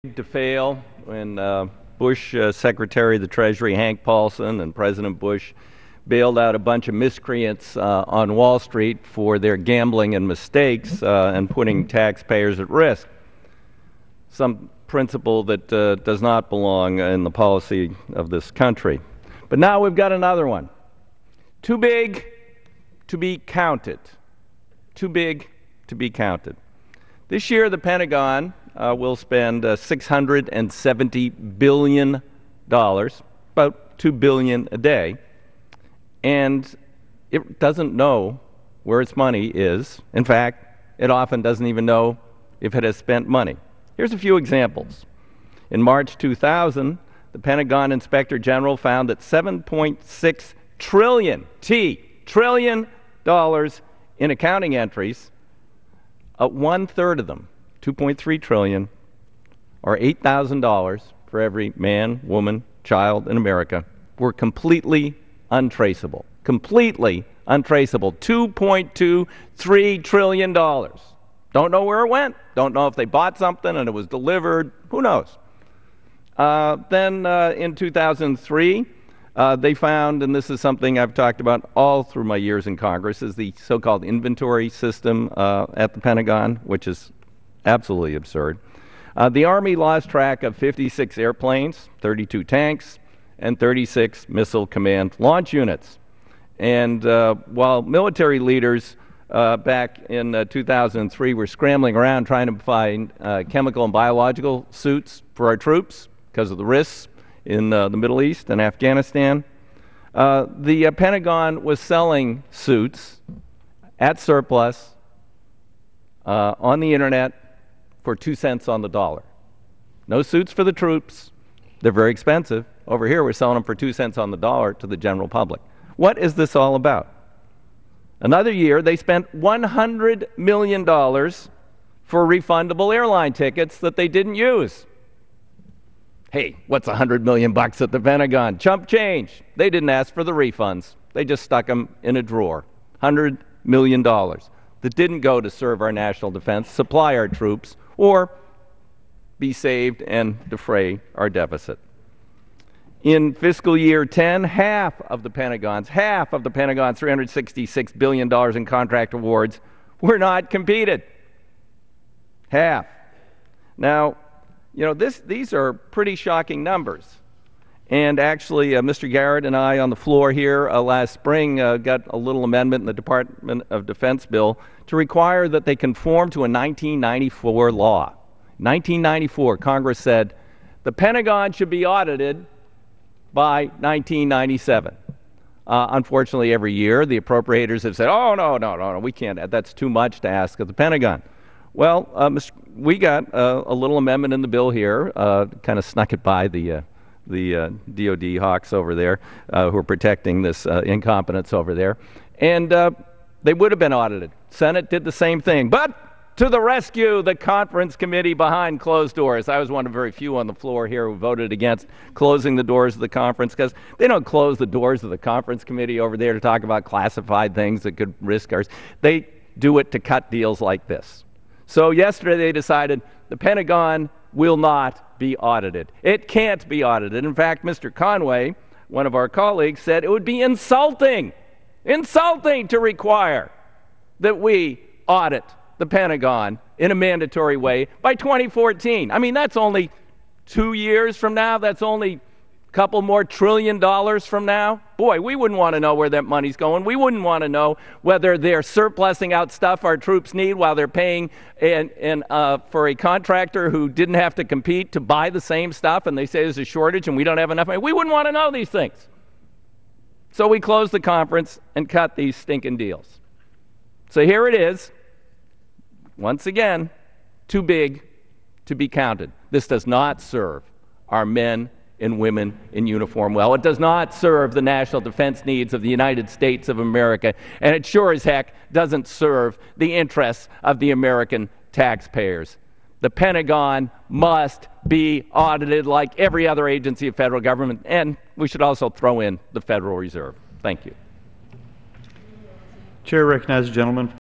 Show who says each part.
Speaker 1: to fail when Bush Secretary of the Treasury Hank Paulson and President Bush bailed out a bunch of miscreants on Wall Street for their gambling and mistakes and putting taxpayers at risk. Some principle that does not belong in the policy of this country. But now we've got another one. Too big to be counted. Too big to be counted. This year, the Pentagon will spend $670 billion, about $2 billion a day, and it doesn't know where its money is. In fact, it often doesn't even know if it has spent money. Here's a few examples. In March 2000, the Pentagon Inspector General found that $7.6 trillion in accounting entries, one-third of them, $2.3 trillion, or $8,000 for every man, woman, child in America, were completely untraceable. Completely untraceable. $2.23 trillion. Don't know where it went. Don't know if they bought something and it was delivered. Who knows? Then in 2003, they found, and this is something I've talked about all through my years in Congress, is the so-called inventory system at the Pentagon, which is absolutely absurd. The Army lost track of 56 airplanes, 32 tanks, and 36 missile command launch units. And while military leaders back in 2003 were scrambling around trying to find chemical and biological suits for our troops because of the risks in the Middle East and Afghanistan, the Pentagon was selling suits at surplus on the internet for 2 cents on the dollar. No suits for the troops. They're very expensive. Over here, we're selling them for 2 cents on the dollar to the general public. What is this all about? Another year, they spent $100 million for refundable airline tickets that they didn't use. Hey, what's $100 million at the Pentagon? Chump change. They didn't ask for the refunds. They just stuck them in a drawer. $100 million that didn't go to serve our national defense, supply our troops, or be saved and defray our deficit. In fiscal year 10, half of the Pentagon's $366 billion in contract awards were not competed. Half. Now, you know, these are pretty shocking numbers. And actually, Mr. Garrett and I on the floor here last spring got a little amendment in the Department of Defense bill to require that they conform to a 1994 law. 1994, Congress said the Pentagon should be audited by 1997. Unfortunately, every year, the appropriators have said, oh, no, we can't. That's too much to ask of the Pentagon. Well, we got a little amendment in the bill here, kind of snuck it by the DOD hawks over there who are protecting this incompetence over there. And they would have been audited. Senate did the same thing. But to the rescue, the conference committee behind closed doors. I was one of very few on the floor here who voted against closing the doors of the conference, because they don't close the doors of the conference committee over there to talk about classified things that could risk ours. They do it to cut deals like this. So yesterday they decided the Pentagon will not be audited. It can't be audited. In fact, Mr. Conway, one of our colleagues, said it would be insulting to require that we audit the Pentagon in a mandatory way by 2014. I mean, that's only 2 years from now. That's only a couple more $1 trillion from now. Boy, we wouldn't want to know where that money's going. We wouldn't want to know whether they're surplusing out stuff our troops need while they're paying for a contractor who didn't have to compete to buy the same stuff, and they say there's a shortage and we don't have enough money. We wouldn't want to know these things. So we closed the conference and cut these stinking deals. So here it is. Once again, too big to be counted. This does not serve our men and women in uniform well. It does not serve the national defense needs of the United States of America, and it sure as heck doesn't serve the interests of the American taxpayers. The Pentagon must be audited like every other agency of federal government, and we should also throw in the Federal Reserve. Thank you.
Speaker 2: Chair recognizes the gentleman.